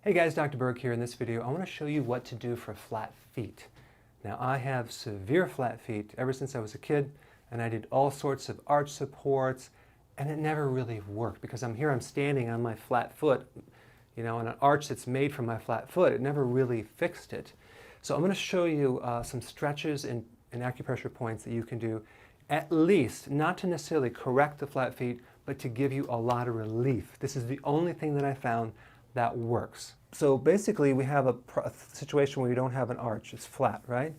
Hey guys, Dr. Berg here. In this video, I want to show you what to do for flat feet. Now, I have severe flat feet ever since I was a kid, and I did all sorts of arch supports, and it never really worked because I'm standing on my flat foot, on an arch that's made from my flat foot. It never really fixed it. So I'm going to show you some stretches and acupressure points that you can do, at least, not to necessarily correct the flat feet, but to give you a lot of relief. This is the only thing that I found that works. So basically we have a situation where you don't have an arch, it's flat, right?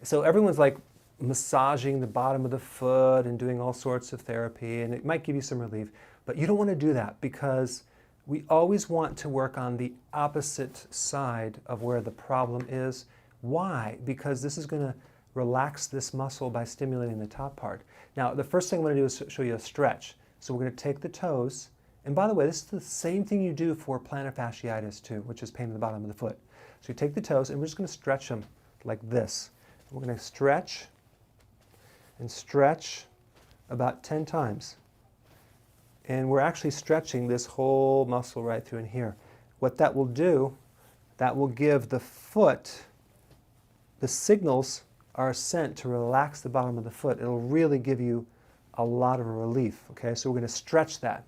So everyone's like massaging the bottom of the foot and doing all sorts of therapy, and it might give you some relief, but you don't want to do that because we always want to work on the opposite side of where the problem is. Why? Because this is going to relax this muscle by stimulating the top part. Now, the first thing I'm going to do is show you a stretch. So we're going to take the toes. And by the way, this is the same thing you do for plantar fasciitis too, which is pain in the bottom of the foot. So you take the toes and we're just going to stretch them like this. We're going to stretch and stretch about 10 times. And we're actually stretching this whole muscle right through in here. What that will do, that will give the foot, the signals are sent to relax the bottom of the foot. It'll really give you a lot of relief. Okay, so we're going to stretch that.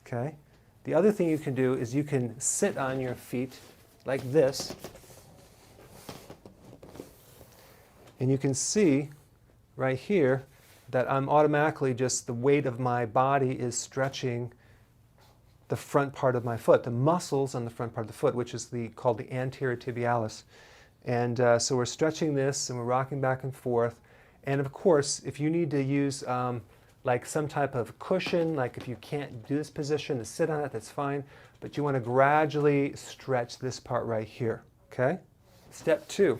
Okay. The other thing you can do is you can sit on your feet like this, and you can see right here that I'm automatically just, the weight of my body is stretching the front part of my foot, the muscles on the front part of the foot, which is called the anterior tibialis. And so we're stretching this and we're rocking back and forth. And of course, if you need to use like some type of cushion, like if you can't do this position, to sit on it, that's fine. But you want to gradually stretch this part right here, okay? Step 2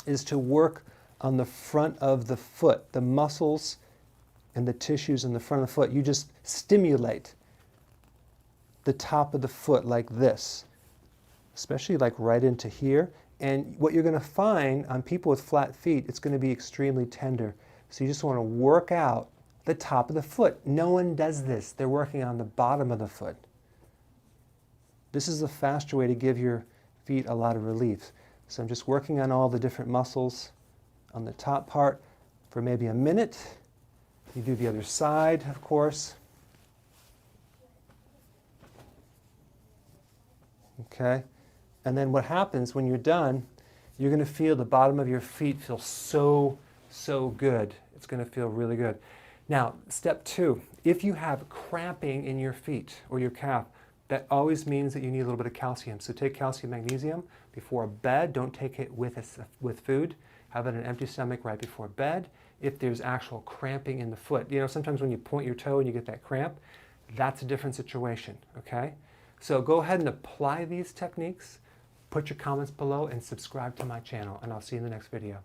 is to work on the front of the foot, the muscles and the tissues in the front of the foot. You just stimulate the top of the foot like this, especially like right into here. And what you're going to find on people with flat feet, it's going to be extremely tender. So you just want to work out the top of the foot. No one does this. They're working on the bottom of the foot. This is a faster way to give your feet a lot of relief. So I'm just working on all the different muscles on the top part for maybe a minute. You do the other side, of course. Okay. And then what happens when you're done, you're going to feel the bottom of your feet feel so good. It's going to feel really good. Now, step 2, if you have cramping in your feet or your calf, that always means that you need a little bit of calcium. So take calcium magnesium before bed. Don't take it with food. Have it on an empty stomach right before bed. If there's actual cramping in the foot, sometimes when you point your toe and you get that cramp, that's a different situation, okay? So go ahead and apply these techniques. Put your comments below and subscribe to my channel, and I'll see you in the next video.